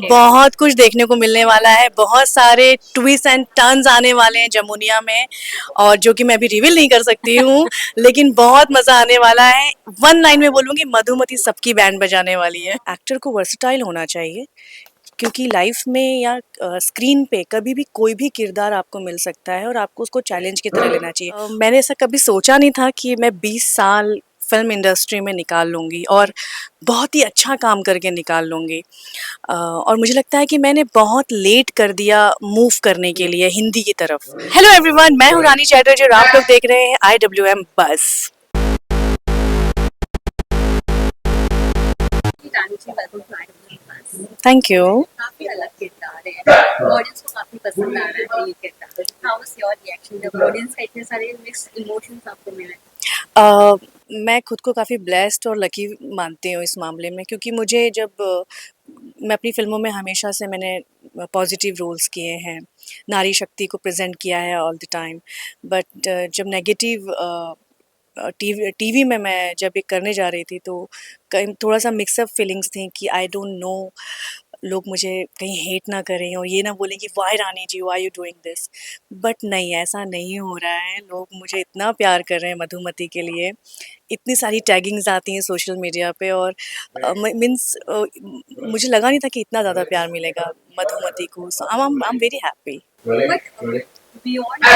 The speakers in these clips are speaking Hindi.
बहुत कुछ देखने को मिलने वाला है, बहुत सारे ट्विस्ट एंड टर्न्स आने वाले हैं जमुनिया में, और जो कि मैं अभी रिवील नहीं कर सकती हूँ, लेकिन बहुत मजा आने वाला है। वन लाइन में बोलूंगी, मधुमती सबकी बैंड बजाने वाली है। एक्टर को वर्सटाइल होना चाहिए, क्योंकि लाइफ में या स्क्रीन पे कभी भी कोई भी किरदार आपको मिल सकता है और आपको उसको चैलेंज की तरह लेना चाहिए। मैंने ऐसा कभी सोचा नहीं था कि मैं 20 साल फिल्म इंडस्ट्री में निकाल लूँगी और बहुत ही अच्छा काम करके निकाल लूँगी। और मुझे लगता है कि मैंने बहुत लेट कर दिया मूव करने के लिए हिंदी की तरफ। हेलो एवरीवन, मैं हूँ रानी चैटर्जी और आप लोग देख रहे हैं IWM बस। रानी जी, वेलकम टू IWM बस। Thank you. काफी अलग किरदार है, ऑडियंस को काफी पसंद आ रहा है ये किरदार। हाउ वाज योर रिएक्शन जब ऑडियंस का इतने सारे मिक्स्ड इमोशंस आपको मिले? अ, मैं खुद को काफ़ी ब्लेस्ड और लकी मानती हूँ इस मामले में, क्योंकि मुझे जब मैं अपनी फ़िल्मों में हमेशा से मैंने पॉजिटिव रोल्स किए हैं, नारी शक्ति को प्रेज़ेंट किया है ऑल द टाइम। बट जब नेगेटिव टीवी में मैं जब ये करने जा रही थी, तो कहीं थोड़ा-सा मिक्स अप फीलिंग्स थी कि आई डोंट नो, लोग मुझे कहीं हेट ना करें और ये ना बोलें कि why Rani ji, why you doing this. But नहीं, ऐसा नहीं हो रहा है। लोग मुझे इतना प्यार कर रहे हैं मधुमती के लिए, इतनी सारी टैगिंग्स आती हैं सोशल मीडिया पे, और मीन्स मुझे लगा नहीं था कि इतना ज़्यादा प्यार मिलेगा मधुमती को। So I am very happy. But beyond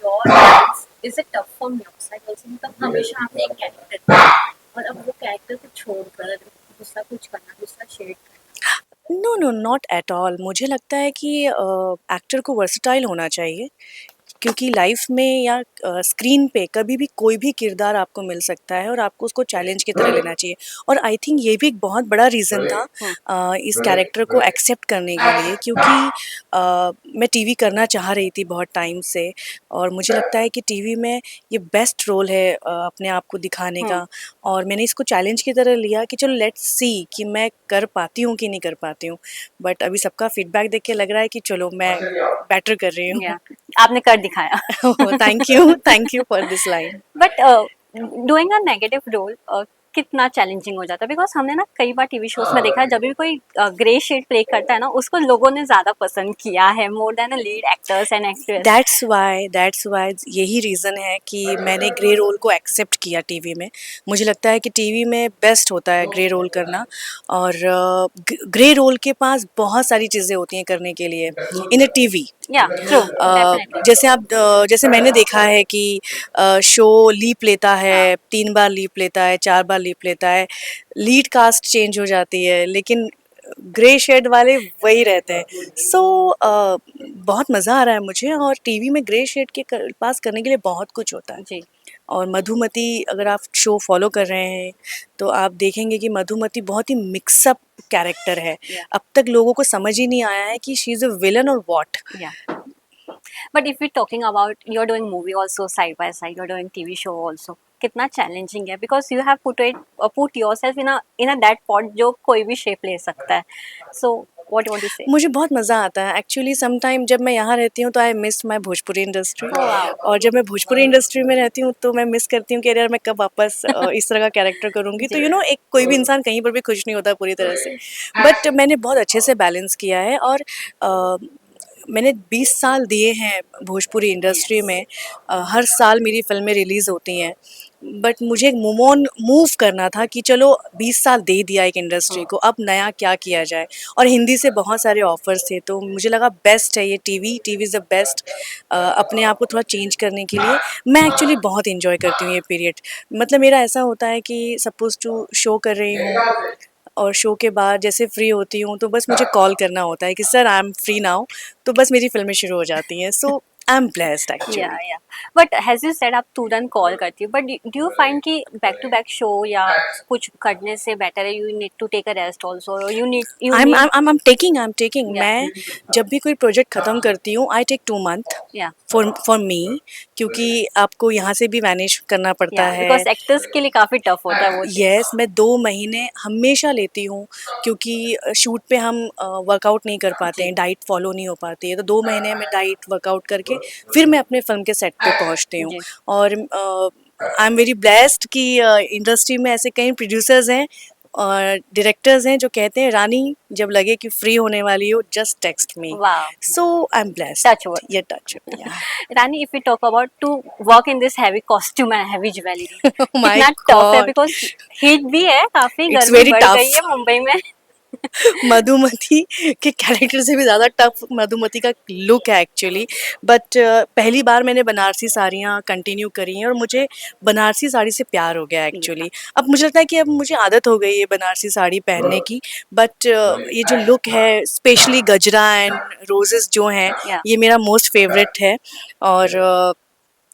your roles is it tough from your side also? मतलब हमेशा आपने एक कैरेक्टर किया और अब वो कैरेक्टर को छोड़कर दूसरा कुछ करना, दूसरा शेड करना। No no, not at all. मुझे लगता है कि एक्टर को वर्सटाइल होना चाहिए, क्योंकि लाइफ में या स्क्रीन पे कभी भी कोई भी किरदार आपको मिल सकता है और आपको उसको चैलेंज की तरह लेना चाहिए। और आई थिंक ये भी एक बहुत बड़ा रीज़न था इस कैरेक्टर को एक्सेप्ट करने के लिए, क्योंकि मैं टीवी करना चाह रही थी बहुत टाइम से, और मुझे लगता है कि टीवी में ये बेस्ट रोल है अपने आप को दिखाने का। और मैंने इसको चैलेंज की तरह लिया कि चलो लेट्स सी कि मैं कर पाती हूँ कि नहीं कर पाती हूँ। बट अभी सबका फीडबैक देख के लग रहा है कि चलो मैं बेटर कर रही हूँ। या आपने कर दिखाया। Thank you for this line. But doing a negative role कितना चैलेंजिंग हो जाता है? बिकॉज हमने ना कई बार टीवी शोज में देखा है, जब भी कोई ग्रे शेड प्ले करता है ना, उसको लोगों ने ज्यादा पसंद किया है more than lead actors and actress. That's why यही रीज़न है कि मैंने ग्रे रोल को एक्सेप्ट किया टीवी में। मुझे लगता है कि टीवी में बेस्ट होता है ग्रे रोल करना, और ग्रे रोल के पास बहुत सारी चीज़ें होती हैं करने के लिए इन अ टीवी। या ट्रू, डेफिनेटली। जैसे मैंने देखा है कि शो लीप लेता है, 3 बार लीप लेता है, 4 बार लीप लेता है, लीड कास्ट चेंज हो जाती है, लेकिन ग्रे शेड वाले वही रहते हैं। सो बहुत मज़ा आ रहा है मुझे, और टीवी में ग्रे शेड के पास करने के लिए बहुत कुछ होता है। जी। और मधुमती, अगर आप शो फॉलो कर रहे हैं तो आप देखेंगे कि मधुमती बहुत ही मिक्सअप कैरेक्टर है। Yeah. अब तक लोगों को समझ ही नहीं आया है कि शी इज़ अ विलन और what. Yeah. But if we're talking about you're doing movie also side by side, you're doing TV show also, कितना चैलेंजिंग है? Because you have put yourself in a that pot जो कोई भी शेप ले सकता है। So what you want to say? मुझे बहुत मज़ा आता है एक्चुअली। सम टाइम जब मैं यहाँ रहती हूँ तो I miss my Bhojpuri industry, Oh, wow. और जब मैं भोजपुरी इंडस्ट्री में रहती हूँ तो मैं मिस करती हूँ कि यार मैं कब वापस इस तरह का कैरेक्टर करूँगी। तो जी। यू नो, एक कोई भी इंसान कहीं पर भी खुश नहीं होता पूरी तरह से, बट मैंने बहुत अच्छे से बैलेंस किया है। और मैंने 20 साल दिए हैं भोजपुरी इंडस्ट्री में। हर साल मेरी फ़िल्में रिलीज़ होती हैं, बट मुझे एक मूव करना था कि चलो 20 साल दे दिया एक इंडस्ट्री को, अब नया क्या किया जाए। और हिंदी से बहुत सारे ऑफ़र्स थे, तो मुझे लगा बेस्ट है ये टीवी इज़ द बेस्ट अपने आप को थोड़ा चेंज करने के लिए। मैं एक्चुअली बहुत एन्जॉय करती हूँ ये पीरियड। मतलब मेरा ऐसा होता है कि सपोज़ टू शो कर रही हूँ, और शो के बाद जैसे फ्री होती हूँ तो बस मुझे कॉल करना होता है कि sir I am free now, तो बस मेरी फ़िल्में शुरू हो जाती हैं। So I am blessed yeah actually. Yeah but has you said आप तुरंत कॉल करती हो, बट डू यू फाइंड कि बैक टू बैक शो या कुछ करने से बेटर है you need to take a rest also, you need? I am taking. Yeah मैं जब भी कोई प्रोजेक्ट ख़त्म करती हूँ, आई टेक 2 मंथ या फॉर मी, क्योंकि आपको यहाँ से भी मैनेज करना पड़ता या है। बिकॉज एक्टर्स के लिए काफी टफ होता है वो चीज। यस, मैं 2 महीने हमेशा लेती हूँ, क्योंकि शूट पे हम वर्कआउट नहीं कर पाते जी हैं, डाइट फॉलो नहीं हो पाती है, तो 2 महीने में डाइट वर्कआउट करके फिर मैं अपने फ़िल्म के सेट पे पहुँचती हूँ। जी और आई एम वेरी ब्लेस्ड कि इंडस्ट्री में ऐसे कई प्रोड्यूसर्स हैं और डायरेक्टर्स हैं जो कहते हैं रानी जब लगे कि फ्री होने वाली हो just text me, Wow. So I am blessed. Touch wood. ये टच या Rani, if we talk about to work in this heavy costume and heavy jewelry, my कितना टफ है गॉड, बिकॉज हीट भी है, काफी इट्स गर्मी वेरी बढ़ गई टफ। है मुंबई में। मधुमति के कैरेक्टर से भी ज़्यादा टफ मधुमति का लुक है एक्चुअली। बट पहली बार मैंने बनारसी साड़ियाँ कंटिन्यू करी हैं और मुझे बनारसी साड़ी से प्यार हो गया एक्चुअली। अब मुझे लगता है कि अब मुझे आदत हो गई है बनारसी साड़ी पहनने की। बट ये जो लुक है स्पेशली गजरा एंड रोजेस जो हैं, Yeah. ये मेरा मोस्ट फेवरेट है। और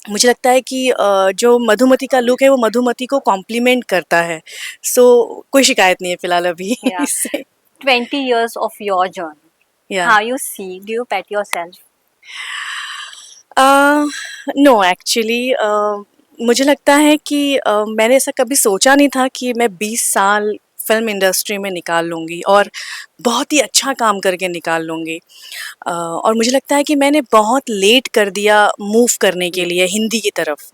मुझे लगता है कि जो मधुमति का लुक है वो मधुमति को कॉम्प्लीमेंट करता है। सो कोई शिकायत नहीं है फिलहाल अभी Yeah. इससे। 20 years of your journey. या How you see? Do you pat yourself? No actually मुझे लगता है कि मैंने ऐसा कभी सोचा नहीं था कि मैं 20 साल फिल्म इंडस्ट्री में निकाल लूँगी और बहुत ही अच्छा काम करके निकाल लूँगी। और मुझे लगता है कि मैंने बहुत लेट कर दिया मूव करने के लिए हिंदी की तरफ।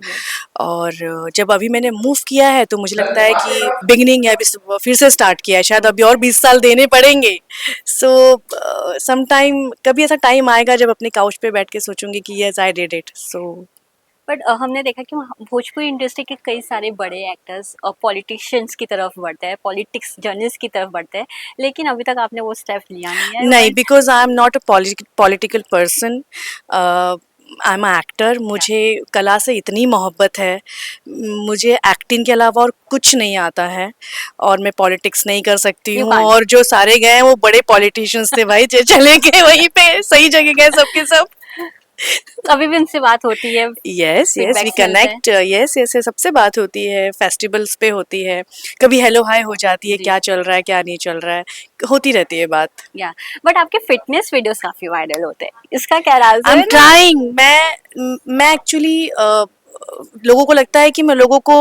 और जब अभी मैंने मूव किया है तो मुझे लगता है कि बिगिनिंग है, अभी फिर से स्टार्ट किया है, शायद अभी और 20 साल देने पड़ेंगे। सो सम टाइम कभी ऐसा टाइम आएगा जब अपने काउच पे बैठ के सोचूंगी कि yes I did it. So but हमने देखा कि भोजपुरी इंडस्ट्री के कई सारे बड़े एक्टर्स और पॉलिटिशियंस की तरफ बढ़ते हैं, पॉलिटिक्स जर्नलिस्ट की तरफ बढ़ते हैं, लेकिन अभी तक आपने वो स्टेप लिया नहीं है। नहीं, because I am not a political person, I am actor. मुझे कला से इतनी मोहब्बत है, मुझे एक्टिंग के अलावा और कुछ नहीं आता है और मैं पॉलिटिक्स नहीं कर सकती You हूँ। can't. और जो सारे गए हैं वो बड़े पॉलिटिशियंस थे भाई, जो चले गए वहीं पे सही जगह गए सबके सब। अभी भी उनसे बात होती है? यस यस वी Feedbacks मिलते हैं? कनेक्ट, यस यस सबसे बात होती है, फेस्टिवल्स पे होती है, कभी हेलो हाय हो जाती है, जी। क्या चल रहा है क्या नहीं चल रहा है, होती रहती है बात। या बट आपके फिटनेस वीडियोस काफी वायरल होते हैं, इसका क्या राज आई एम है? ट्राइंग। मैं एक्चुअली लोगों को लगता है कि मैं लोगों को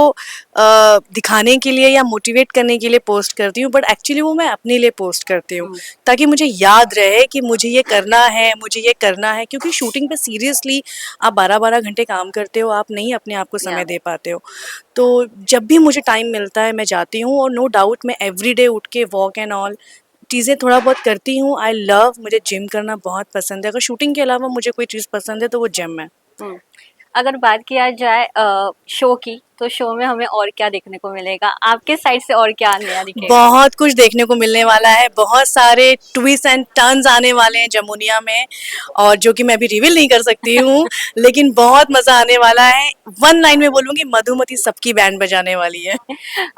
दिखाने के लिए या मोटिवेट करने के लिए पोस्ट करती हूँ, बट एक्चुअली वो मैं अपने लिए पोस्ट करती हूँ ताकि मुझे याद रहे कि मुझे ये करना है, मुझे ये करना है। क्योंकि शूटिंग पे सीरियसली आप 12-12 घंटे काम करते हो, आप नहीं अपने आप को समय Yeah. दे पाते हो। तो जब भी मुझे टाइम मिलता है मैं जाती हूँ और नो डाउट मैं एवरीडे उठ के वॉक एंड ऑल चीज़ें थोड़ा बहुत करती हूँ। आई लव, मुझे जिम करना बहुत पसंद है। अगर शूटिंग के अलावा मुझे कोई चीज़ पसंद है तो वो जिम है। हम्म। अगर बात किया जाए शो की, तो शो में हमें और क्या देखने को मिलेगा आपके साइड से, और क्या नया दिखेगा? बहुत कुछ देखने को मिलने वाला है, बहुत सारे ट्विस्ट एंड टर्न्स आने वाले हैं जमुनिया में, और जो कि मैं अभी रिवील नहीं कर सकती हूँ लेकिन बहुत मजा आने वाला है। वन लाइन में बोलूंगी, मधुमति सबकी बैंड बजाने वाली है।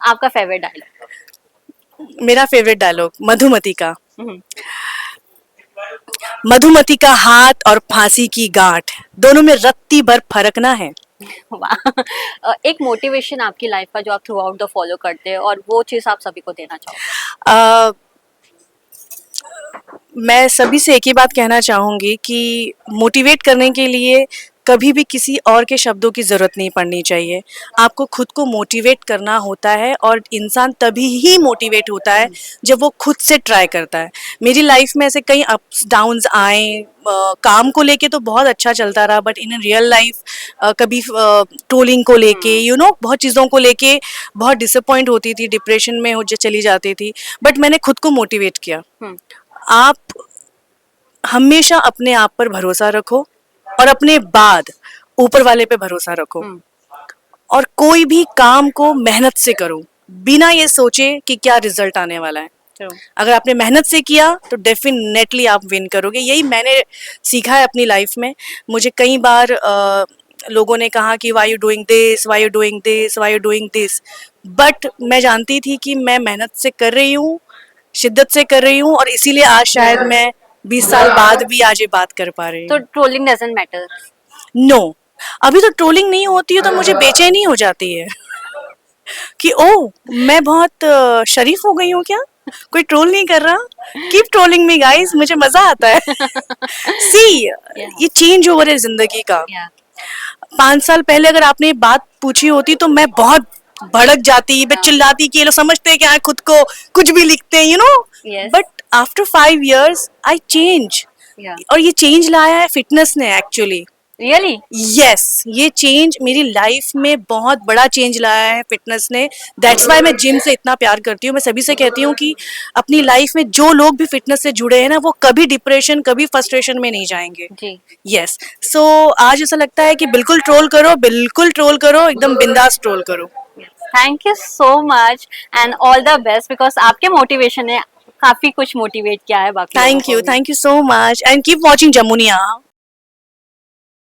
आपका फेवरेट डायलॉग? मेरा फेवरेट डायलॉग मधुमति का, हम्म। मधुमति का हाथ और फांसी की गांठ दोनों में रत्ती भर फर्क ना है। वाह। एक मोटिवेशन आपकी लाइफ का जो आप थ्रू आउट द फॉलो करते हैं और वो चीज आप सभी को देना चाहोगे? अ, मैं सभी से एक ही बात कहना चाहूँगी कि मोटिवेट करने के लिए कभी भी किसी और के शब्दों की ज़रूरत नहीं पड़नी चाहिए। आपको खुद को मोटिवेट करना होता है और इंसान तभी ही मोटिवेट होता है जब वो खुद से ट्राई करता है। मेरी लाइफ में ऐसे कई अप्स डाउन्स आए, काम को लेके तो बहुत अच्छा चलता रहा, बट इन रियल लाइफ कभी ट्रोलिंग को लेके बहुत चीज़ों को लेके बहुत डिसअपॉइंट होती थी, डिप्रेशन में हो चली जाती थी। बट मैंने खुद को मोटिवेट किया। आप हमेशा अपने आप पर भरोसा रखो और अपने बाद ऊपर वाले पे भरोसा रखो, और कोई भी काम को मेहनत से करो बिना ये सोचे कि क्या रिजल्ट आने वाला है। अगर आपने मेहनत से किया तो डेफिनेटली आप विन करोगे। यही मैंने सीखा है अपनी लाइफ में। मुझे कई बार लोगों ने कहा कि why you doing this, why you doing this, why you doing this, but मैं जानती थी कि मैं मेहनत से कर रही हूँ, शिद्दत से कर रही हूँ, और इसीलिए आज शायद मैं 20 साल बाद भी आज ये बात कर पा रही तो हूँ। Trolling doesn't matter? नो, अभी तो ट्रोलिंग नहीं होती है तो मुझे बेचैनी हो जाती है कि ओ मैं बहुत शरीफ हो गई हूँ क्या, कोई ट्रोल नहीं कर रहा। कीप ट्रोलिंग मी गाइस, मुझे मजा आता है। सी, ये चेंज ओवर है जिंदगी का। 5 साल पहले अगर आपने ये बात पूछी होती तो मैं बहुत भड़क जाती, मैं चिल्लाती कि ये लोग समझते हैं क्या है खुद को, कुछ भी लिखते हैं Yes. But after 5 years I change, और ये चेंज लाया है फिटनेस ने एक्चुअली। रियली? यस, ये चेंज मेरी लाइफ में बहुत बड़ा चेंज लाया है फिटनेस ने। दैट्स वाई मैं जिम से इतना प्यार करती हूँ। मैं सभी से कहती हूँ कि अपनी लाइफ में जो लोग भी फिटनेस से जुड़े हैं ना, वो कभी डिप्रेशन, कभी फ्रस्ट्रेशन में नहीं जाएंगे। जी। यस, सो आज ऐसा लगता है कि बिल्कुल ट्रोल करो, बिल्कुल ट्रोल करो, एकदम बिंदास ट्रोल करो। Thank you so much and all the best, because आपके मोटिवेशन ने काफी कुछ मोटिवेट किया है बाकी लोगों को भी। Thank you so much and keep watching Jamuniya.